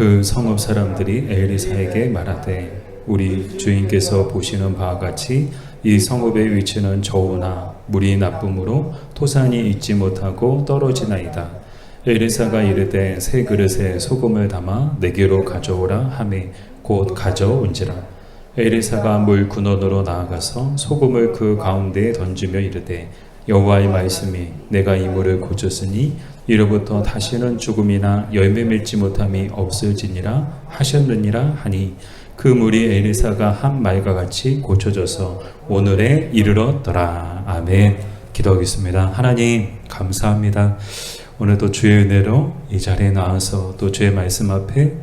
그 성읍 사람들이 엘리사에게 말하되 우리 주인께서 보시는 바와 같이 이 성읍의 위치는 저우나 물이 나쁨으로 토산이 있지 못하고 떨어지나이다. 엘리사가 이르되 새 그릇에 소금을 담아 내게로 가져오라 하매 곧 가져온지라. 엘리사가 물 근원으로 나아가서 소금을 그 가운데에 던지며 이르되 여호와의 말씀이 내가 이 물을 고쳤으니 이로부터 다시는 죽음이나 열매 맺지 못함이 없을지니라 하셨느니라 하니 그 물이 엘리사가 한 말과 같이 고쳐져서 오늘에 이르렀더라. 아멘. 기도하겠습니다. 하나님 감사합니다. 오늘도 주의 은혜로 이 자리에 나와서 또 주의 말씀 앞에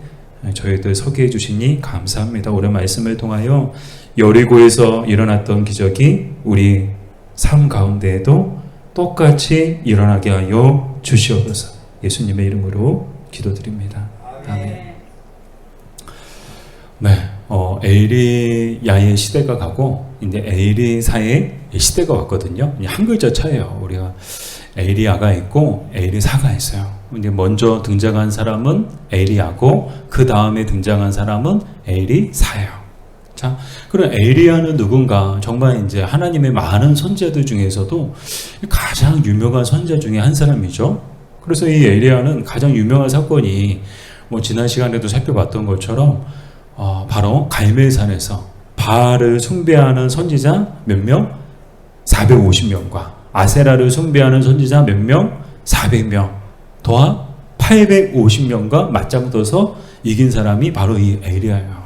저희들 서게 해주시니 감사합니다. 오늘 말씀을 통하여 여리고에서 일어났던 기적이 우리 삶 가운데에도 똑같이 일어나게 하여 주시옵소서. 예수님의 이름으로 기도드립니다. 아멘. 네, 에리야의 시대가 가고 이제 에리사의 시대가 왔거든요. 한 글자 차이예요. 우리가 에리야가 있고 에리사가 있어요. 근데 먼저 등장한 사람은 에리야고 그 다음에 등장한 사람은 에리사예요. 자, 그럼 에리야는 누군가? 정말 이제 하나님의 많은 선지자들 중에서도 가장 유명한 선지자 중에 한 사람이죠. 그래서 이 에리야는 가장 유명한 사건이 뭐 지난 시간에도 살펴봤던 것처럼 바로 갈멜산에서 바알을 숭배하는 선지자 몇 명? 450명과 아세라를 숭배하는 선지자 몇 명? 400명 더한 850명과 맞짱떠서 이긴 사람이 바로 이 에리야예요.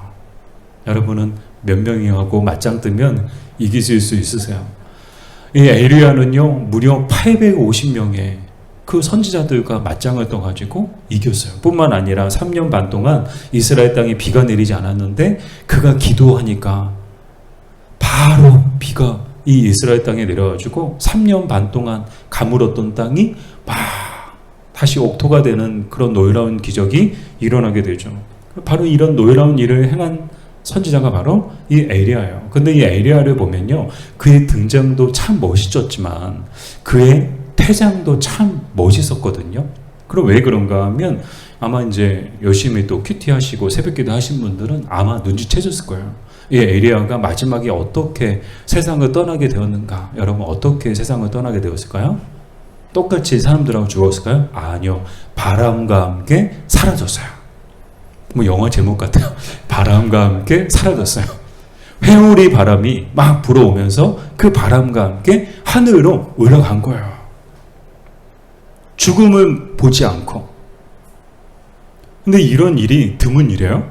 여러분은 몇 명이하고 맞짱 뜨면 이기실 수 있으세요? 이 에리야는요 무려 850명의 그 선지자들과 맞짱을 떠가지고 이겼어요. 뿐만 아니라 3년 반 동안 이스라엘 땅에 비가 내리지 않았는데 그가 기도하니까 바로 비가 이 이스라엘 땅에 내려가지고 3년 반 동안 가물었던 땅이 막 다시 옥토가 되는 그런 놀라운 기적이 일어나게 되죠. 바로 이런 놀라운 일을 행한 선지자가 바로 이 에리야예요. 근데 이 에리야를 보면요 그의 등장도 참 멋있었지만 그의 퇴장도 참 멋있었거든요. 그럼 왜 그런가 하면 아마 이제 열심히 또 큐티 하시고 새벽기도 하신 분들은 아마 눈치채셨을 거예요. 이 에리야가 마지막에 어떻게 세상을 떠나게 되었는가? 여러분 어떻게 세상을 떠나게 되었을까요? 똑같이 사람들하고 죽었을까요? 아니요. 바람과 함께 사라졌어요. 뭐 영화 제목 같아요. 바람과 함께 사라졌어요. 회오리 바람이 막 불어오면서 그 바람과 함께 하늘로 올라간 거예요. 죽음을 보지 않고. 근데 이런 일이 드문 일이에요?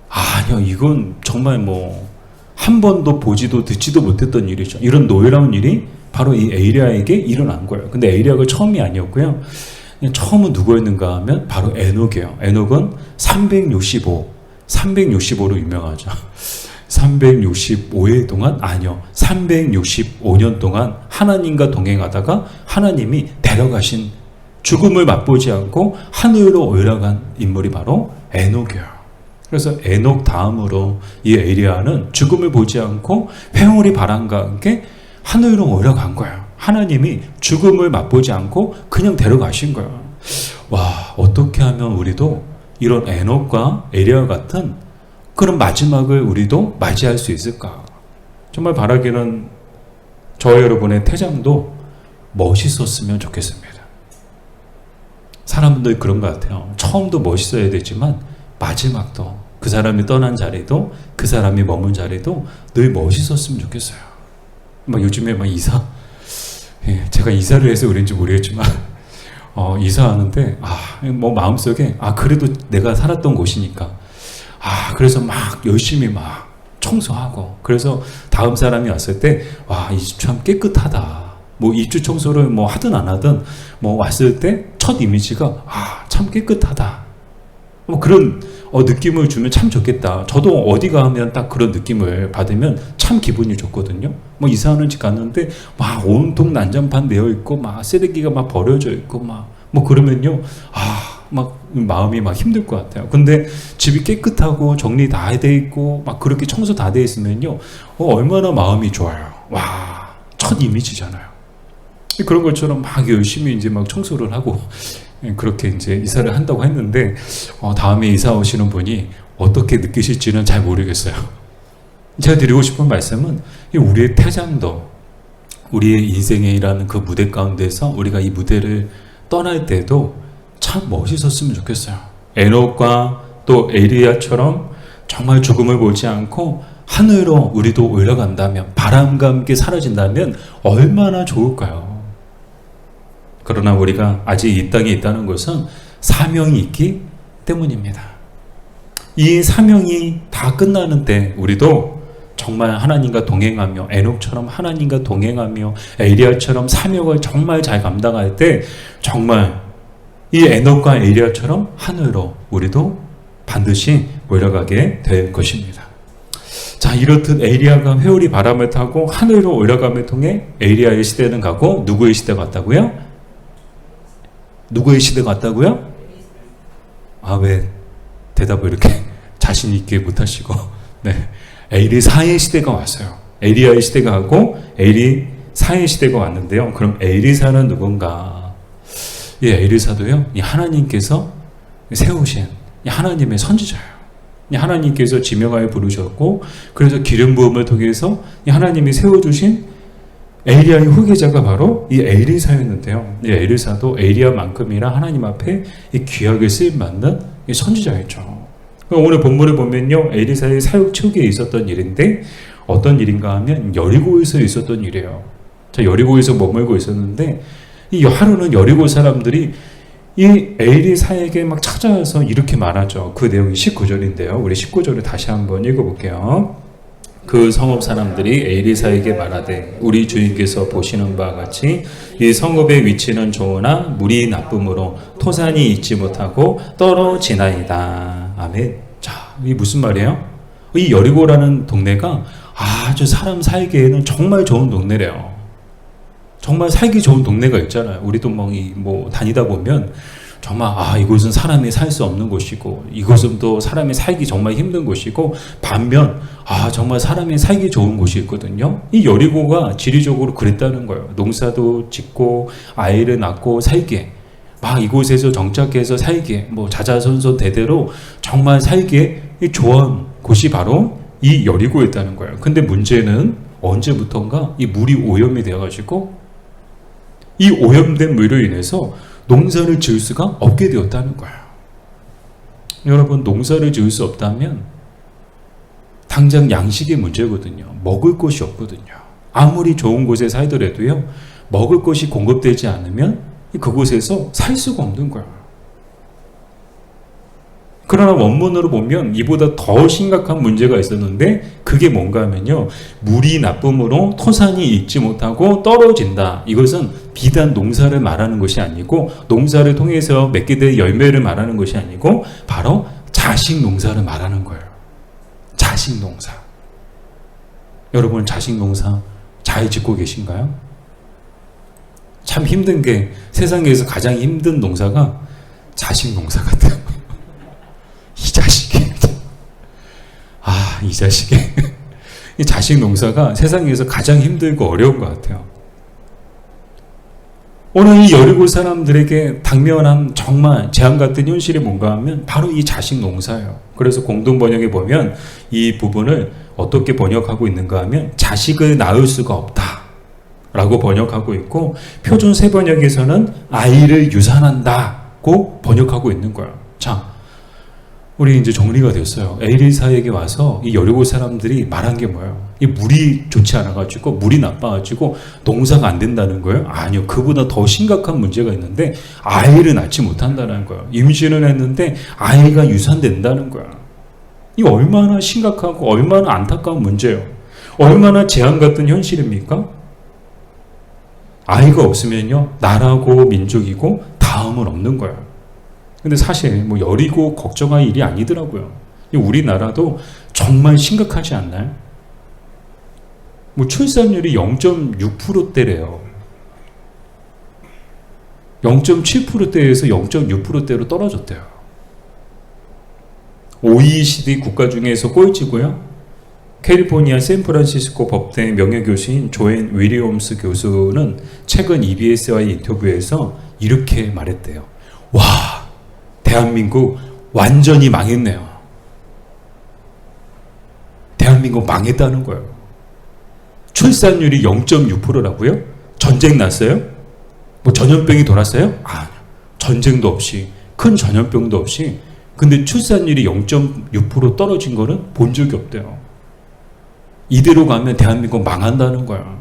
아니요. 이건 정말 뭐 한 번도 보지도 듣지도 못했던 일이죠. 이런 놀라운 일이 바로 이 에리야에게 일어난 거예요. 근데 에리야가 처음이 아니었고요. 처음은 누구였는가 하면 바로 에녹이에요. 에녹은 365로 유명하죠. 365일 동안 아니요. 365년 동안 하나님과 동행하다가 하나님이 데려가신 죽음을 맛보지 않고 하늘로 올라간 인물이 바로 에녹이에요. 그래서 에녹 다음으로 이 에리야는 죽음을 보지 않고 회오리 바람과 함께 하늘로 올라간 거예요. 하나님이 죽음을 맛보지 않고 그냥 데려가신 거예요. 와, 어떻게 하면 우리도 이런 에녹과 에리야 같은 그런 마지막을 우리도 맞이할 수 있을까? 정말 바라기는 저 여러분의 퇴장도 멋있었으면 좋겠습니다. 사람들 그런 것 같아요. 처음도 멋있어야 되지만 마지막도 그 사람이 떠난 자리도 그 사람이 머문 자리도 늘 멋있었으면 좋겠어요. 막 요즘에 막 이사, 제가 이사를 해서 그런지 모르겠지만 이사하는데 뭐 마음속에 그래도 내가 살았던 곳이니까 그래서 막 열심히 막 청소하고 그래서 다음 사람이 왔을 때 와, 이 집 참 깨끗하다. 뭐 입주 청소를 뭐 하든 안 하든 뭐 왔을 때 첫 이미지가 참 깨끗하다. 뭐 그런 느낌을 주면 참 좋겠다. 저도 어디 가면 딱 그런 느낌을 받으면 참 기분이 좋거든요. 뭐 이사하는 집 갔는데 막 온통 난장판 되어 있고 막 쓰레기가 막 버려져 있고 막 뭐 그러면요 막 마음이 막 힘들 것 같아요. 근데 집이 깨끗하고 정리 다 돼 있고 막 그렇게 청소 다 돼 있으면요 얼마나 마음이 좋아요. 와, 첫 이미지잖아요. 그런 것처럼 막 열심히 이제 막 청소를 하고 그렇게 이제 이사를 한다고 했는데 다음에 이사 오시는 분이 어떻게 느끼실지는 잘 모르겠어요. 제가 드리고 싶은 말씀은 우리의 태장도 우리의 인생이라는 그 무대 가운데서 우리가 이 무대를 떠날 때도 참 멋있었으면 좋겠어요. 에녹과 또 엘리야처럼 정말 죽음을 보지 않고 하늘로 우리도 올라간다면, 바람과 함께 사라진다면 얼마나 좋을까요? 그러나 우리가 아직 이 땅에 있다는 것은 사명이 있기 때문입니다. 이 사명이 다 끝나는 때 우리도 정말 하나님과 동행하며, 에녹처럼 하나님과 동행하며, 엘리야처럼 사명을 정말 잘 감당할 때 정말 이 에녹과 엘리야처럼 하늘로 우리도 반드시 올라가게 될 것입니다. 자, 이렇듯 엘리야가 회오리 바람을 타고 하늘로 올라감을 통해 엘리야의 시대는 가고 누구의 시대가 왔다고요? 누구의 시대가 왔다고요? 아, 왜 대답을 이렇게 자신 있게 못하시고 네, 엘리사의 시대가 왔어요. 엘리야의 시대가 가고 엘리사의 시대가 왔는데요. 그럼 엘리사는 누군가? 예, 엘리사도요, 이 하나님께서 세우신 이 하나님의 선지자예요. 하나님께서 지명하여 부르셨고, 그래서 기름 부음을 통해서 하나님이 세워주신 엘리야의 후계자가 바로 이 엘리사였는데요. 이 엘리사도 엘리야만큼이나 하나님 앞에 이 귀하게 쓰임받는 이 선지자였죠. 오늘 본문을 보면요, 엘리사의 사역 초기에 있었던 일인데 어떤 일인가 하면 여리고에서 있었던 일이에요. 자, 여리고에서 머물고 있었는데 이 하루는 여리고 사람들이 이 엘리사에게 막 찾아와서 이렇게 말하죠. 그 내용이 19절인데요. 우리 19절을 다시 한번 읽어볼게요. 그 성읍 사람들이 엘리사에게 말하되 우리 주인께서 보시는 바와 같이 이 성읍의 위치는 좋으나 물이 나쁨으로 토산이 있지 못하고 떨어지나이다. 아멘. 자, 이게 무슨 말이에요? 이 여리고라는 동네가 아주 사람 살기에는 정말 좋은 동네래요. 정말 살기 좋은 동네가 있잖아요. 우리도 뭐 다니다 보면 정말 이곳은 사람이 살 수 없는 곳이고 이곳은 또 사람이 살기 정말 힘든 곳이고, 반면 정말 사람이 살기 좋은 곳이 있거든요. 이 여리고가 지리적으로 그랬다는 거예요. 농사도 짓고 아이를 낳고 살기에 막 이곳에서 정착해서 살기에 뭐 자자손손 대대로 정말 살기에 좋은 곳이 바로 이 여리고였다는 거예요. 근데 문제는 언제부턴가 이 물이 오염이 되어가지고 이 오염된 물로 인해서 농사를 지을 수가 없게 되었다는 거예요. 여러분, 농사를 지을 수 없다면 당장 양식의 문제거든요. 먹을 것이 없거든요. 아무리 좋은 곳에 살더라도요, 먹을 것이 공급되지 않으면 그곳에서 살 수가 없는 거예요. 그러나 원문으로 보면 이보다 더 심각한 문제가 있었는데 그게 뭔가 하면요, 물이 나쁨으로 토산이 익지 못하고 떨어진다. 이것은 비단 농사를 말하는 것이 아니고, 농사를 통해서 맺게 될 열매를 말하는 것이 아니고 바로 자식 농사를 말하는 거예요. 자식 농사. 여러분, 자식 농사 잘 짓고 계신가요? 참 힘든 게, 세상에서 가장 힘든 농사가 자식 농사 같아요. 이 자식이 이 자식이 이 자식 농사가 세상에서 가장 힘들고 어려운 것 같아요. 오늘 이 여리고 사람들에게 당면한 정말 재앙 같은 현실이 뭔가 하면 바로 이 자식 농사예요. 그래서 공동 번역에 보면 이 부분을 어떻게 번역하고 있는가 하면 자식을 낳을 수가 없다 라고 번역하고 있고, 표준 새 번역에서는 아이를 유산한다고 번역하고 있는 거예요. 자, 우리 이제 정리가 됐어요. 엘리사에게 와서 이 여리고 사람들이 말한 게 뭐예요? 이 물이 좋지 않아가지고, 물이 나빠가지고 농사가 안 된다는 거예요? 아니요. 그보다 더 심각한 문제가 있는데 아이를 낳지 못한다는 거예요. 임신을 했는데 아이가 유산된다는 거예요. 이 얼마나 심각하고 얼마나 안타까운 문제예요. 얼마나 재앙 같은 현실입니까? 아이가 없으면요, 나라고 민족이고 다음은 없는 거예요. 근데 사실 뭐 여리고 걱정할 일이 아니더라고요. 우리나라도 정말 심각하지 않나요? 뭐 출산율이 0.6%대래요. 0.7%대에서 0.6%대로 떨어졌대요. OECD 국가 중에서 꼴찌고요. 캘리포니아 샌프란시스코 법대 명예교수인 조앤 윌리엄스 교수는 최근 EBS와의 인터뷰에서 이렇게 말했대요. 와, 대한민국 완전히 망했네요. 대한민국 망했다는 거예요. 출산율이 0.6%라고요? 전쟁 났어요? 뭐 전염병이 돌았어요? 아, 전쟁도 없이, 큰 전염병도 없이. 근데 출산율이 0.6% 떨어진 거는 본 적이 없대요. 이대로 가면 대한민국 망한다는 거야.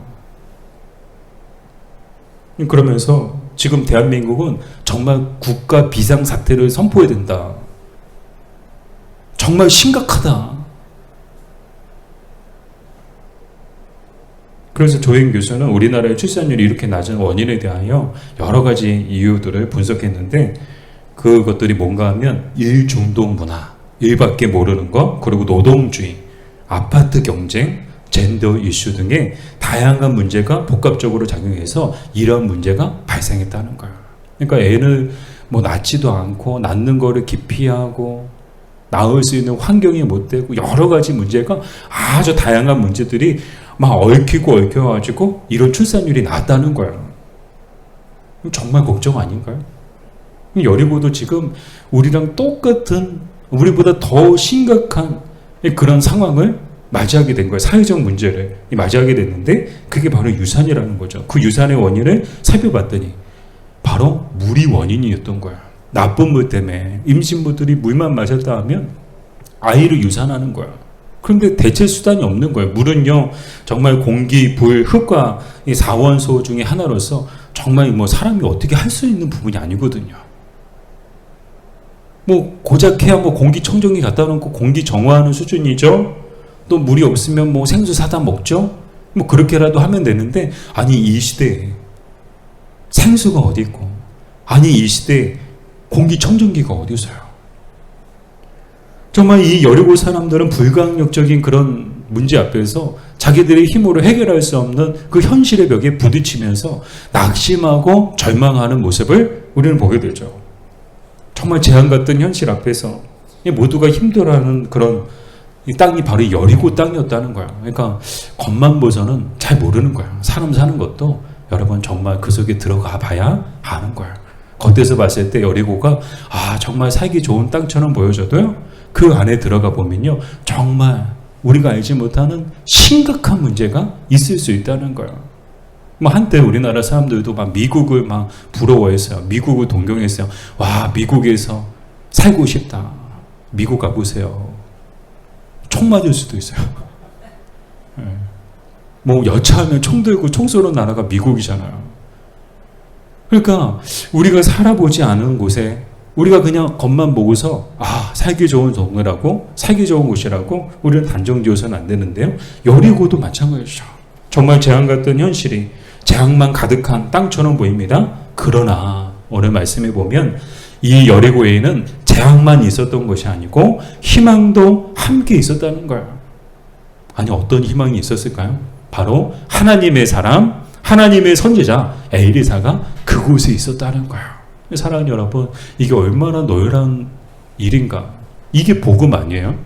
그러면서 지금 대한민국은 정말 국가 비상사태를 선포해야 된다. 정말 심각하다. 그래서 조앤 교수는 우리나라의 출산율이 이렇게 낮은 원인에 대하여 여러 가지 이유들을 분석했는데, 그것들이 뭔가 하면 일중독 문화, 일밖에 모르는 것, 그리고 노동주의, 아파트 경쟁, 젠더 이슈 등의 다양한 문제가 복합적으로 작용해서 이런 문제가 발생했다는 거예요. 그러니까 애를 뭐 낳지도 않고 낳는 거를 기피하고 낳을 수 있는 환경이 못 되고 여러 가지 문제가, 아주 다양한 문제들이 막 얽히고 얽혀가지고 이런 출산율이 낮다는 거예요. 정말 걱정 아닌가요? 여리고도 지금 우리랑 똑같은, 우리보다 더 심각한 그런 상황을 맞이하게 된 거예요. 사회적 문제를 맞이하게 됐는데, 그게 바로 유산이라는 거죠. 그 유산의 원인을 살펴봤더니 바로 물이 원인이었던 거예요. 나쁜 물 때문에 임신부들이 물만 마셨다 하면 아이를 유산하는 거예요. 그런데 대체 수단이 없는 거예요. 물은요, 정말 공기, 불, 흙과 이 4원소 중에 하나로서 정말 뭐 사람이 어떻게 할 수 있는 부분이 아니거든요. 뭐 고작해야 뭐 공기청정기 갖다 놓고 공기 정화하는 수준이죠. 또 물이 없으면 뭐 생수 사다 먹죠. 뭐 그렇게라도 하면 되는데, 아니 이 시대에 생수가 어디 있고, 아니 이 시대에 공기청정기가 어디 있어요. 정말 이 여리고 사람들은 불가항력적인 그런 문제 앞에서 자기들의 힘으로 해결할 수 없는 그 현실의 벽에 부딪히면서 낙심하고 절망하는 모습을 우리는 보게 되죠. 정말 재앙 같은 현실 앞에서 모두가 힘들어하는 그런 이 땅이 바로 여리고 땅이었다는 거야. 그러니까 겉만 보서는 잘 모르는 거야. 사람 사는 것도 여러분 정말 그 속에 들어가 봐야 아는 거야. 겉에서 봤을 때 여리고가 정말 살기 좋은 땅처럼 보여져도요, 그 안에 들어가 보면요, 정말 우리가 알지 못하는 심각한 문제가 있을 수 있다는 거예요. 뭐 한때 우리나라 사람들도 막 미국을 막 부러워했어요. 미국을 동경했어요. 와, 미국에서 살고 싶다. 미국 가보세요. 총 맞을 수도 있어요. 뭐 여차하면 총 들고 총 쏘는 나라가 미국이잖아요. 그러니까 우리가 살아보지 않은 곳에 우리가 그냥 겉만 보고서 살기 좋은 동네라고, 살기 좋은 곳이라고 우리는 단정 지어서는 안 되는데요. 여리고도 마찬가지죠. 정말 재앙 같은 현실이 재앙만 가득한 땅처럼 보입니다. 그러나 오늘 말씀에 보면 이 여리고에는 재앙만 있었던 것이 아니고 희망도 함께 있었다는 거예요. 아니 어떤 희망이 있었을까요? 바로 하나님의 사람, 하나님의 선지자 엘리사가 그곳에 있었다는 거예요. 사랑하는 여러분, 이게 얼마나 노열한 일인가. 이게 복음 아니에요?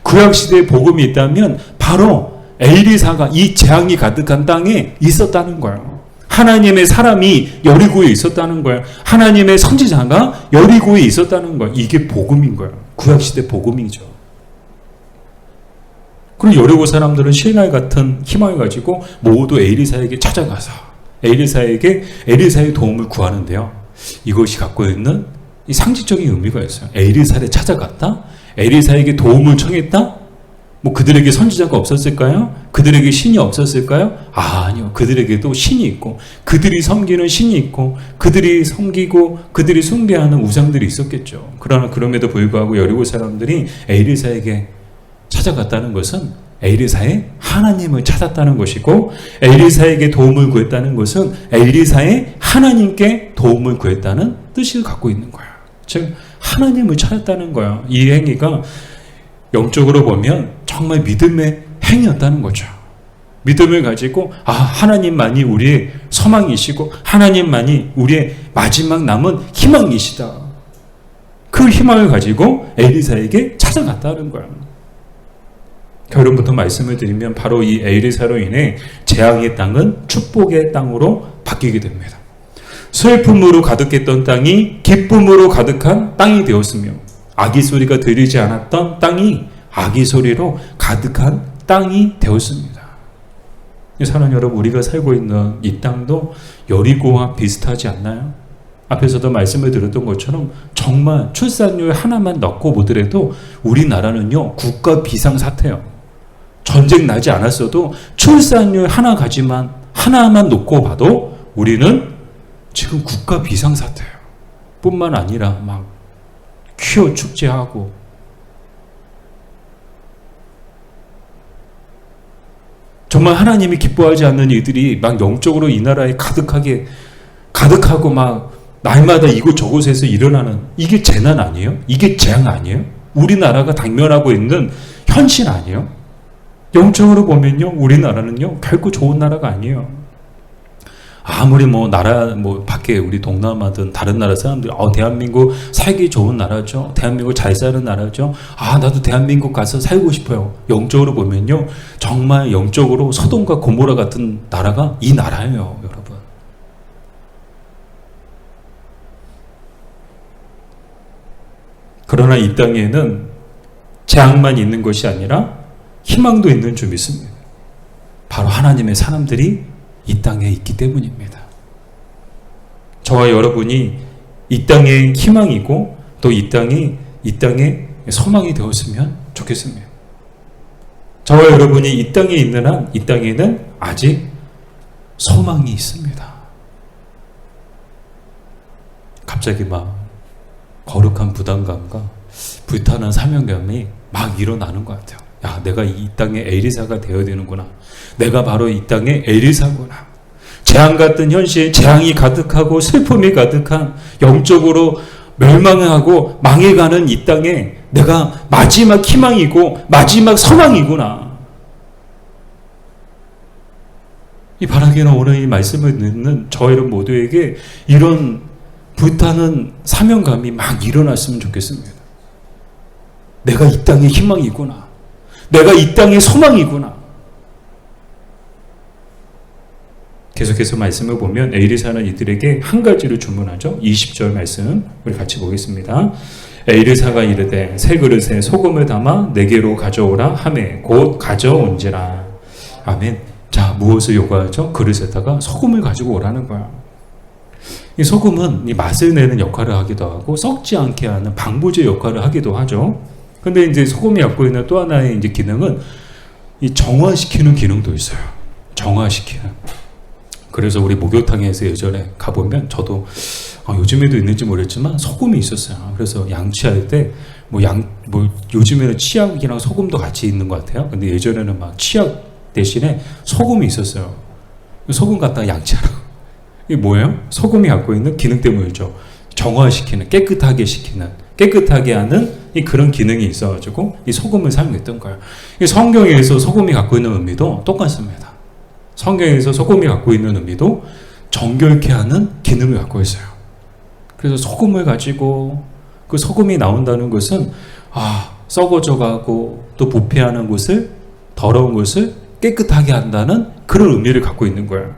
구약시대에 복음이 있다면 바로 엘리사가 이 재앙이 가득한 땅에 있었다는 거예요. 하나님의 사람이 여리고에 있었다는 거예요. 하나님의 선지자가 여리고에 있었다는 거예요. 이게 복음인 거예요. 구약시대 복음이죠. 그리고 여리고 사람들은 신날 같은 희망을 가지고 모두 엘리사에게 찾아가서 엘리사의 도움을 구하는데요. 이것이 갖고 있는 이 상징적인 의미가 있어요. 엘리사를 찾아갔다? 엘리사에게 도움을 청했다? 뭐 그들에게 선지자가 없었을까요? 그들에게 신이 없었을까요? 아니요. 그들에게도 신이 있고, 그들이 섬기는 신이 있고, 그들이 섬기고 그들이 숭배하는 우상들이 있었겠죠. 그러나 그럼에도 불구하고 여리고 사람들이 엘리사에게 찾아갔다는 것은 엘리사의 하나님을 찾았다는 것이고, 엘리사에게 도움을 구했다는 것은 엘리사의 하나님께 도움을 구했다는 뜻을 갖고 있는 거야. 즉 하나님을 찾았다는 거야. 이 행위가 영적으로 보면 정말 믿음의 행위였다는 거죠. 믿음을 가지고 하나님만이 우리의 소망이시고 하나님만이 우리의 마지막 남은 희망이시다. 그 희망을 가지고 엘리사에게 찾아갔다는 거야. 결론부터 말씀을 드리면 바로 이 에리사로 인해 재앙의 땅은 축복의 땅으로 바뀌게 됩니다. 슬픔으로 가득했던 땅이 기쁨으로 가득한 땅이 되었으며, 아기 소리가 들리지 않았던 땅이 아기 소리로 가득한 땅이 되었습니다. 사랑하는 여러분, 우리가 살고 있는 이 땅도 여리고와 비슷하지 않나요? 앞에서도 말씀을 드렸던 것처럼 정말 출산율 하나만 넣고 보더라도 우리나라는요, 국가 비상사태예요. 전쟁 나지 않았어도 출산율 하나만 놓고 봐도 우리는 지금 국가 비상사태예요. 뿐만 아니라 막 퀴어 축제하고, 정말 하나님이 기뻐하지 않는 일들이 막 영적으로 이 나라에 가득하고 막 날마다 이곳저곳에서 일어나는, 이게 재난 아니에요? 이게 재앙 아니에요? 우리나라가 당면하고 있는 현실 아니에요? 영적으로 보면요, 우리나라는요 결코 좋은 나라가 아니에요. 아무리 밖에 우리 동남아든 다른 나라 사람들이 대한민국 살기 좋은 나라죠, 대한민국 잘 사는 나라죠, 나도 대한민국 가서 살고 싶어요. 영적으로 보면요, 정말 영적으로 소돔과 고모라 같은 나라가 이 나라예요, 여러분. 그러나 이 땅에는 재앙만 있는 것이 아니라 희망도 있는 줄 믿습니다. 바로 하나님의 사람들이 이 땅에 있기 때문입니다. 저와 여러분이 이 땅의 희망이고 또 이 땅의 소망이 되었으면 좋겠습니다. 저와 여러분이 이 땅에 있는 한 이 땅에는 아직 소망이 있습니다. 갑자기 막 거룩한 부담감과 불타는 사명감이 막 일어나는 것 같아요. 야, 내가 이 땅의 에리사가 되어야 되는구나. 내가 바로 이 땅의 에리사구나. 재앙 같은 현실, 재앙이 가득하고 슬픔이 가득한, 영적으로 멸망하고 망해가는 이 땅에 내가 마지막 희망이고 마지막 소망이구나. 이 바라기는 오늘 이 말씀을 듣는 저 여러분 모두에게 이런 불타는 사명감이 막 일어났으면 좋겠습니다. 내가 이 땅의 희망이구나. 내가 이 땅의 소망이구나. 계속해서 말씀을 보면 에리사는 이들에게 한 가지를 주문하죠. 20절 말씀 우리 같이 보겠습니다. 에리사가 이르되 새 그릇에 소금을 담아 내게로 가져오라 하매 곧 가져온지라. 아멘. 자, 무엇을 요구하죠? 그릇에다가 소금을 가지고 오라는 거야. 이 소금은 이 맛을 내는 역할을 하기도 하고 썩지 않게 하는 방부제 역할을 하기도 하죠. 근데 이제 소금이 갖고 있는 또 하나의 이제 기능은 이 정화시키는 기능도 있어요. 정화시키는. 그래서 우리 목욕탕에서 예전에 가보면 저도 요즘에도 있는지 모르겠지만 소금이 있었어요. 그래서 양치할 때 요즘에는 치약이랑 소금도 같이 있는 것 같아요. 근데 예전에는 막 치약 대신에 소금이 있었어요. 소금 갖다가 양치하라고. 이게 뭐예요? 소금이 갖고 있는 기능 때문이죠. 정화시키는, 깨끗하게 하는 그런 기능이 있어가지고 이 소금을 사용했던 거예요. 성경에서 소금이 갖고 있는 의미도 똑같습니다. 성경에서 소금이 갖고 있는 의미도 정결케 하는 기능을 갖고 있어요. 그래서 소금을 가지고 그 소금이 나온다는 것은 썩어져가고 또 부패하는 곳을, 더러운 곳을 깨끗하게 한다는 그런 의미를 갖고 있는 거예요.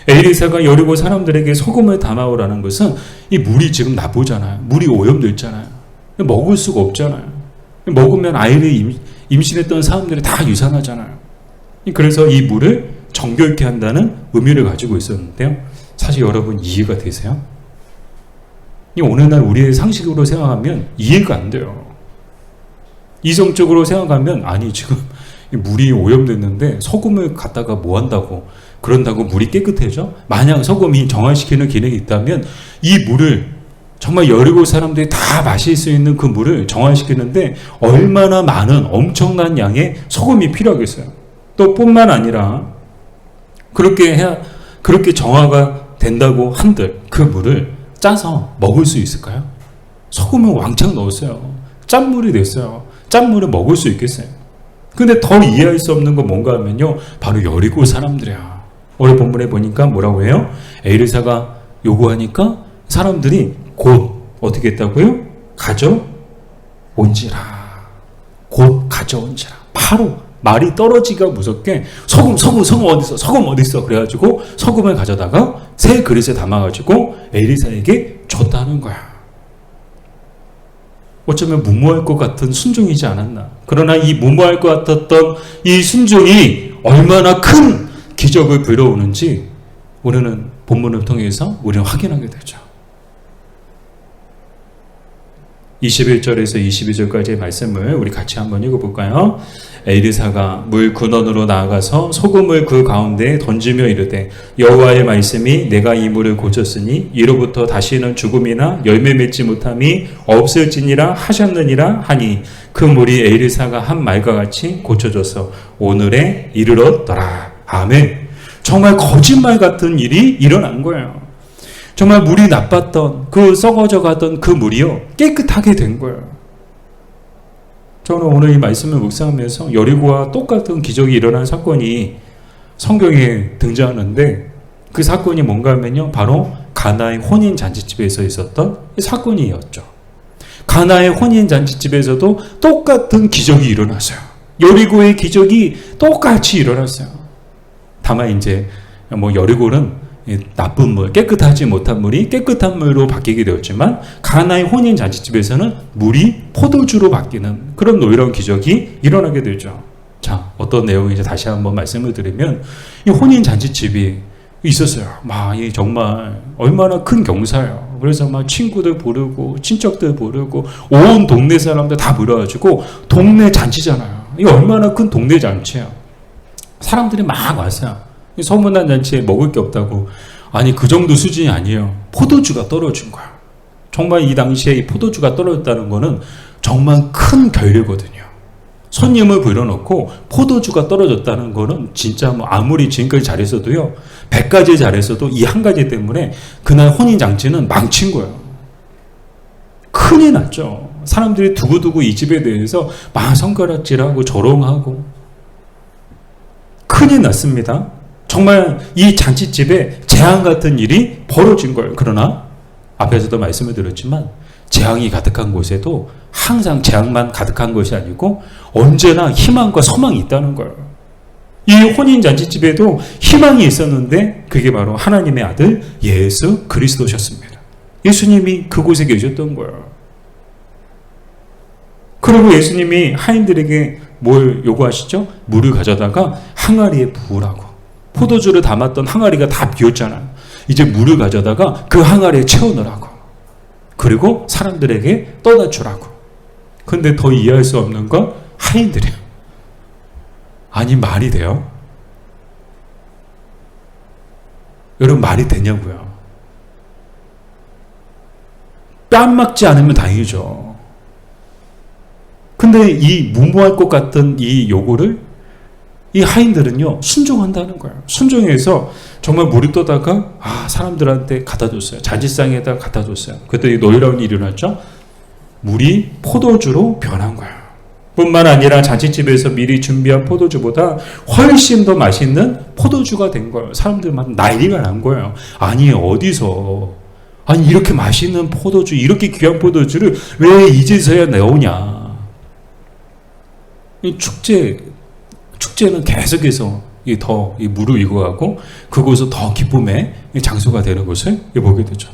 에리사가 여리고 사람들에게 소금을 담아오라는 것은 이 물이 지금 나쁘잖아요. 물이 오염됐잖아요. 먹을 수가 없잖아요. 먹으면 아이를 임신했던 사람들이 다 유산하잖아요. 그래서 이 물을 정결케 한다는 의미를 가지고 있었는데요. 사실 여러분 이해가 되세요? 오늘날 우리의 상식으로 생각하면 이해가 안 돼요. 이성적으로 생각하면 지금 물이 오염됐는데 소금을 갖다가 뭐 한다고, 그런다고 물이 깨끗해져? 만약 소금이 정화시키는 기능이 있다면 이 물을 정말 여리고 사람들이 다 마실 수 있는 그 물을 정화시키는데 얼마나 많은 엄청난 양의 소금이 필요하겠어요. 또 뿐만 아니라 그렇게 정화가 된다고 한들 그 물을 짜서 먹을 수 있을까요? 소금을 왕창 넣었어요. 짠물이 됐어요. 짠물을 먹을 수 있겠어요? 근데 더 이해할 수 없는 건 뭔가 하면요, 바로 여리고 사람들이야. 오늘 본문에 보니까 뭐라고 해요? 에리사가 요구하니까 사람들이 곧 어떻게 했다고요? 가져온지라. 곧 가져온지라. 바로 말이 떨어지기가 무섭게 소금 어딨어? 소금 어딨어? 그래가지고 소금을 가져다가 새 그릇에 담아가지고 엘리사에게 줬다는 거야. 어쩌면 무모할 것 같은 순종이지 않았나. 그러나 이 무모할 것 같았던 이 순종이 얼마나 큰 기적을 불러오는지 우리는 본문을 통해서 우리는 확인하게 되죠. 21절에서 22절까지의 말씀을 우리 같이 한번 읽어볼까요? 엘리사가 물 근원으로 나아가서 소금을 그 가운데에 던지며 이르되 여호와의 말씀이 내가 이 물을 고쳤으니 이로부터 다시는 죽음이나 열매 맺지 못함이 없을지니라 하셨느니라 하니 그 물이 엘리사가 한 말과 같이 고쳐져서 오늘에 이르렀더라. 아멘. 정말 거짓말 같은 일이 일어난 거예요. 정말 물이 나빴던 그 썩어져 가던 그 물이요 깨끗하게 된 거예요. 저는 오늘 이 말씀을 묵상하면서 여리고와 똑같은 기적이 일어난 사건이 성경에 등장하는데 그 사건이 뭔가 하면요 바로 가나의 혼인 잔치집에서 있었던 사건이었죠. 가나의 혼인 잔치집에서도 똑같은 기적이 일어났어요. 여리고의 기적이 똑같이 일어났어요. 다만 이제 여리고는 나쁜 물, 깨끗하지 못한 물이 깨끗한 물로 바뀌게 되었지만 가나의 혼인 잔치집에서는 물이 포도주로 바뀌는 그런 놀라운 기적이 일어나게 되죠. 자, 어떤 내용인지 다시 한번 말씀을 드리면 이 혼인 잔치집이 있었어요. 이 정말 얼마나 큰 경사예요. 그래서 친구들 부르고 친척들 부르고 온 동네 사람들 다 불러가지고 동네 잔치잖아요. 이게 얼마나 큰 동네 잔치예요. 사람들이 막 왔어요. 소문난 잔치에 먹을 게 없다고. 아니 그 정도 수준이 아니에요. 포도주가 떨어진 거야. 정말 이 당시에 이 포도주가 떨어졌다는 거는 정말 큰 결례거든요. 손님을 불러놓고 포도주가 떨어졌다는 거는 진짜 아무리 지금까지 잘했어도요 100가지 잘했어도 이 한 가지 때문에 그날 혼인잔치는 망친 거예요. 큰일 났죠. 사람들이 두고두고 이 집에 대해서 막 손가락질하고 조롱하고 큰일 났습니다. 정말 이 잔치집에 재앙 같은 일이 벌어진 거예요. 그러나 앞에서도 말씀을 드렸지만 재앙이 가득한 곳에도 항상 재앙만 가득한 것이 아니고 언제나 희망과 소망이 있다는 거예요. 이 혼인 잔치집에도 희망이 있었는데 그게 바로 하나님의 아들 예수 그리스도셨습니다. 예수님이 그곳에 계셨던 거예요. 그리고 예수님이 하인들에게 뭘 요구하시죠? 물을 가져다가 항아리에 부으라고. 포도주를 담았던 항아리가 다 비었잖아요. 이제 물을 가져다가 그 항아리에 채워넣으라고. 그리고 사람들에게 떠다 주라고. 근데 더 이해할 수 없는 건 하인들이에요. 아니 말이 돼요? 여러분 말이 되냐고요? 뺨 맞지 않으면 다행이죠. 근데 이 무모할 것 같은 이 요구를 이 하인들은요 순종한다는 거예요. 순종해서 정말 물이 떠다가 사람들한테 갖다 줬어요. 잔치상에다 갖다 줬어요. 그때 놀라운 일이 일어났죠. 물이 포도주로 변한 거예요. 뿐만 아니라 잔치집에서 미리 준비한 포도주보다 훨씬 더 맛있는 포도주가 된 거예요. 사람들 막 난리가 난 거예요. 아니 어디서 이렇게 맛있는 포도주, 이렇게 귀한 포도주를 왜 이제서야 내오냐. 이 축제는 계속해서 더 물을 익어가고 그곳은 더 기쁨의 장소가 되는 것을 보게 되죠.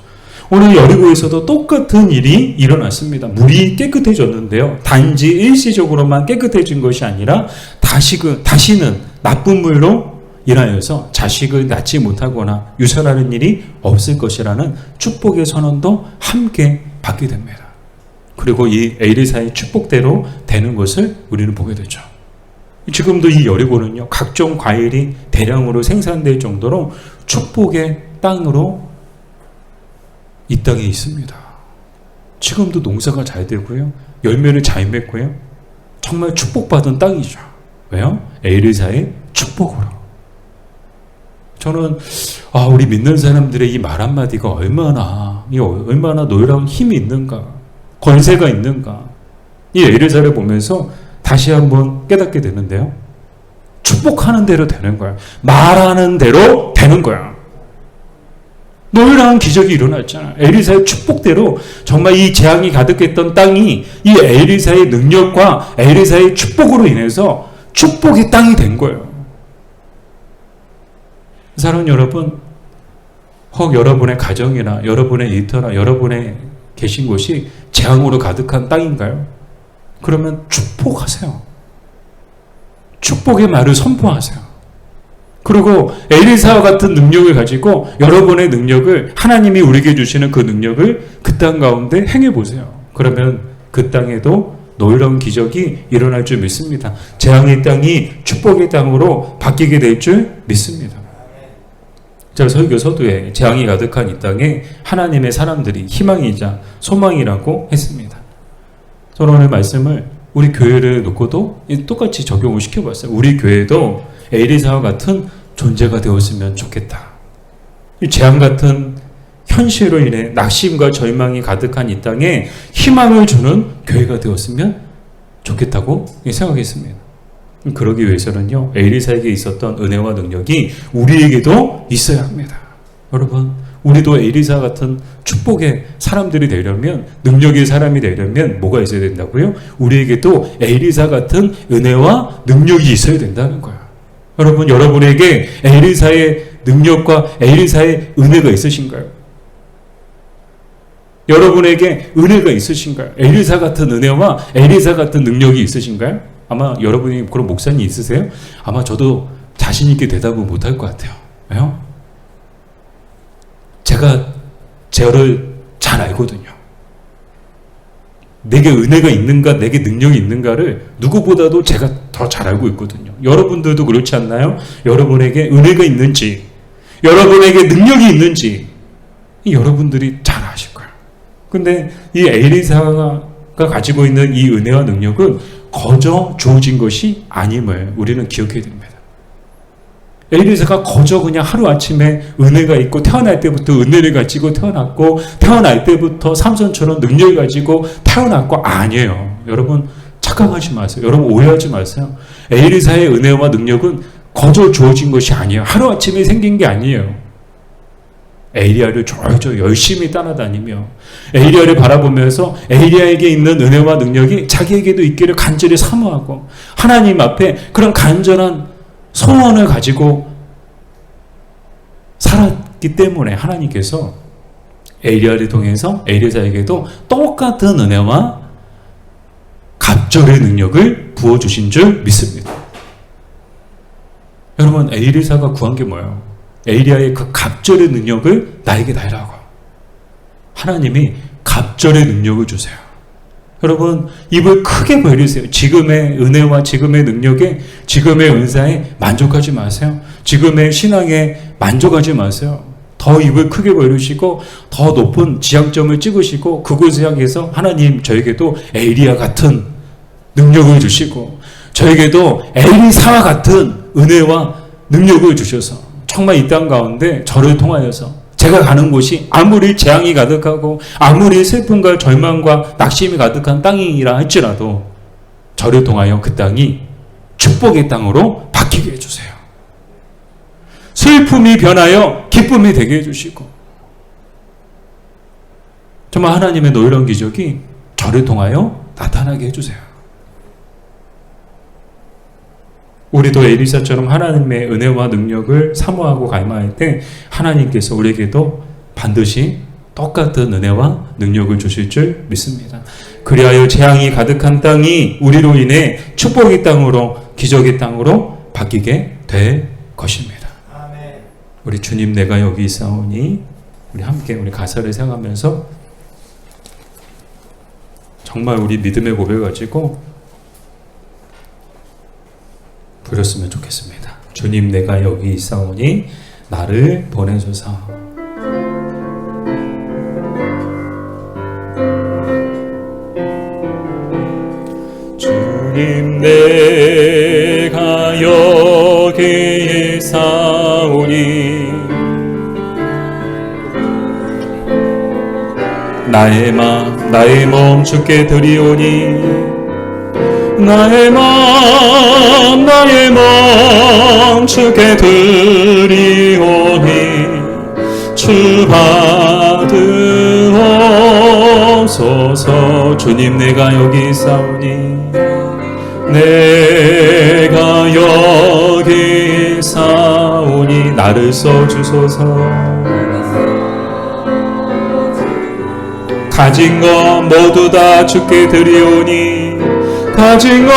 오늘 여리고에서도 똑같은 일이 일어났습니다. 물이 깨끗해졌는데요. 단지 일시적으로만 깨끗해진 것이 아니라 다시는 나쁜 물로 인하여서 자식을 낳지 못하거나 유산하는 일이 없을 것이라는 축복의 선언도 함께 받게 됩니다. 그리고 이 엘리사의 축복대로 되는 것을 우리는 보게 되죠. 지금도 이 여리고는요 각종 과일이 대량으로 생산될 정도로 축복의 땅으로 이 땅에 있습니다. 지금도 농사가 잘 되고요 열매를 잘 맺고요 정말 축복받은 땅이죠. 왜요? 엘리사의 축복으로. 저는 우리 믿는 사람들의 이 말 한마디가 얼마나 놀라운 힘이 있는가, 권세가 있는가. 이 엘리사를 보면서 다시 한번 깨닫게 되는데요. 축복하는 대로 되는 거야. 말하는 대로 되는 거야. 놀라운 기적이 일어났잖아. 엘리사의 축복대로 정말 이 재앙이 가득했던 땅이 이 엘리사의 능력과 엘리사의 축복으로 인해서 축복의 땅이 된 거예요. 사랑하는 여러분, 혹 여러분의 가정이나 여러분의 일터나 여러분의 계신 곳이 재앙으로 가득한 땅인가요? 그러면 축복하세요. 축복의 말을 선포하세요. 그리고 엘리사와 같은 능력을 가지고 여러분의 능력을, 하나님이 우리에게 주시는 그 능력을 그 땅 가운데 행해보세요. 그러면 그 땅에도 놀라운 기적이 일어날 줄 믿습니다. 재앙의 땅이 축복의 땅으로 바뀌게 될 줄 믿습니다. 제가 설교 서두에 재앙이 가득한 이 땅에 하나님의 사람들이 희망이자 소망이라고 했습니다. 저는 오늘 말씀을 우리 교회를 놓고도 똑같이 적용을 시켜봤어요. 우리 교회도 엘리사와 같은 존재가 되었으면 좋겠다. 이 재앙 같은 현실로 인해 낙심과 절망이 가득한 이 땅에 희망을 주는 교회가 되었으면 좋겠다고 생각했습니다. 그러기 위해서는요, 엘리사에게 있었던 은혜와 능력이 우리에게도 있어야 합니다. 여러분, 우리도 엘리사 같은 축복의 사람들이 되려면, 능력의 사람이 되려면 뭐가 있어야 된다고요? 우리에게도 엘리사 같은 은혜와 능력이 있어야 된다는 거예요. 여러분, 여러분에게 엘리사의 능력과 엘리사의 은혜가 있으신가요? 여러분에게 은혜가 있으신가요? 엘리사 같은 은혜와 엘리사 같은 능력이 있으신가요? 아마 여러분이 그런 목사님 있으세요? 아마 저도 자신 있게 대답을 못할 것 같아요. 왜요? 제가 저를 잘 알거든요. 내게 은혜가 있는가, 내게 능력이 있는가를 누구보다도 제가 더 잘 알고 있거든요. 여러분들도 그렇지 않나요? 여러분에게 은혜가 있는지, 여러분에게 능력이 있는지 여러분들이 잘 아실 거예요. 근데 이 엘리사가 가지고 있는 이 은혜와 능력은 거저 주어진 것이 아님을 우리는 기억해야 됩니다. 엘리사가 거저 그냥 하루아침에 은혜가 있고 태어날 때부터 은혜를 가지고 태어났고 태어날 때부터 삼손처럼 능력을 가지고 태어났고 아니에요. 여러분 착각하지 마세요. 여러분 오해하지 마세요. 엘리사의 은혜와 능력은 거저 주어진 것이 아니에요. 하루아침에 생긴 게 아니에요. 엘리야를 졸졸 열심히 따라다니며 엘리야를 바라보면서 엘리야에게 있는 은혜와 능력이 자기에게도 있기를 간절히 사모하고 하나님 앞에 그런 간절한 소원을 가지고 살았기 때문에 하나님께서 엘리야를 통해서 엘리사에게도 똑같은 은혜와 갑절의 능력을 부어주신 줄 믿습니다. 여러분, 엘리사가 구한 게 뭐예요? 엘리야의 그 갑절의 능력을 나에게 달라고. 하나님이 갑절의 능력을 주세요. 여러분, 입을 크게 벌리세요. 지금의 은혜와 지금의 능력에, 지금의 은사에 만족하지 마세요. 지금의 신앙에 만족하지 마세요. 더 입을 크게 벌리시고 더 높은 지향점을 찍으시고 그곳을 향해서 하나님, 저에게도 엘리야 같은 능력을 주시고 저에게도 엘리사와 같은 은혜와 능력을 주셔서 정말 이 땅 가운데 저를 통하여서 제가 가는 곳이 아무리 재앙이 가득하고 아무리 슬픔과 절망과 낙심이 가득한 땅이라 할지라도 저를 통하여 그 땅이 축복의 땅으로 바뀌게 해주세요. 슬픔이 변하여 기쁨이 되게 해주시고 정말 하나님의 놀라운 기적이 저를 통하여 나타나게 해주세요. 우리도 엘리사처럼 하나님의 은혜와 능력을 사모하고 갈망할 때 하나님께서 우리에게도 반드시 똑같은 은혜와 능력을 주실 줄 믿습니다. 그리하여 재앙이 가득한 땅이 우리로 인해 축복의 땅으로, 기적의 땅으로 바뀌게 될 것입니다. 아멘. 우리 주님 내가 여기 있사오니 우리 함께 우리 가사를 생각하면서 정말 우리 믿음의 고백을 가지고 부렸으면 좋겠습니다. 주님 내가 여기 있사오니 나를 보내소서. 주님 내가 여기 있사오니 나의 몸 주께 드리오니 나의 몸 주께 드리오니 주 받으옵소서. 주님 내가 여기 있사오니 내가 내가 여기 있사오니 나를 써주소서. 가진 것 모두 다 주께 드리오니 가진 것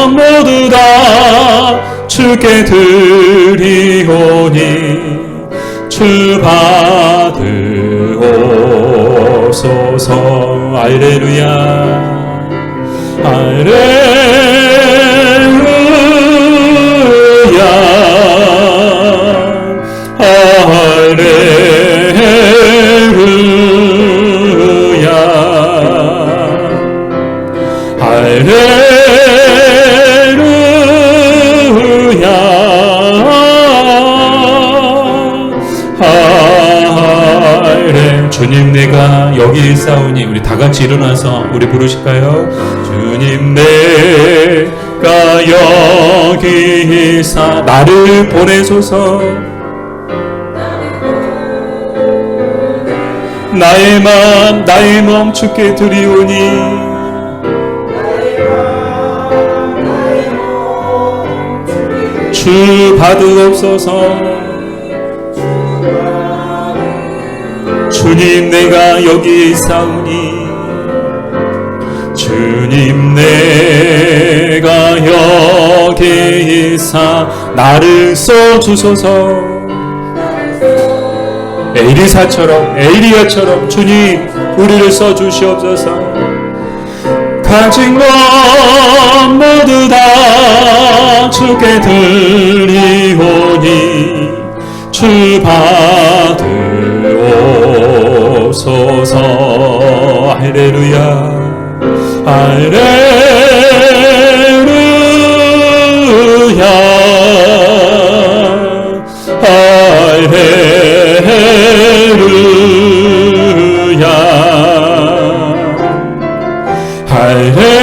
모두 다 주께 드리오니 주 받으옵소서. 할렐루야 할렐루야 할렐루야 할렐루야 할렐 주님 내가 여기 있사오니 우리 다 같이 일어나서 우리 부르실까요? 주님 내가 여기 있사 나를 보내소서. 나의 마음 주께 드리오니 주 받으옵소서. 주님 내가 여기 있사오니 주님 내가 여기 있사 나를 써주소서. 에리사처럼 에리야처럼 주님 우리를 써주시옵소서. 가진 것 모두 다 주께 드리오니 주 받으옵소서. 할렐루야 할렐루야 할렐루야 할렐루야 할렐루야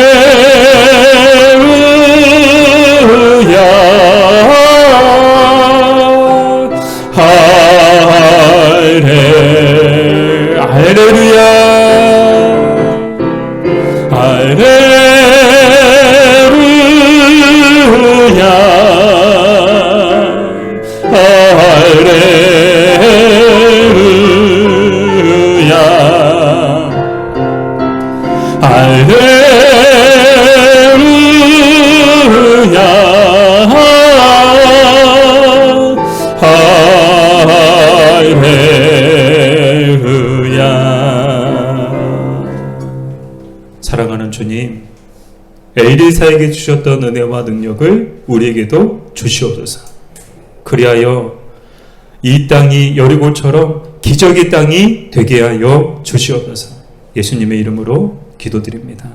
할렐루야 할렐루야 할렐루야 할렐루야. 사랑하는 주님, 엘리사에게 주셨던 은혜와 능력을 우리에게도 주시옵소서. 그리하여 이 땅이 여리고처럼 기적의 땅이 되게 하여 주시옵소서. 예수님의 이름으로 기도드립니다.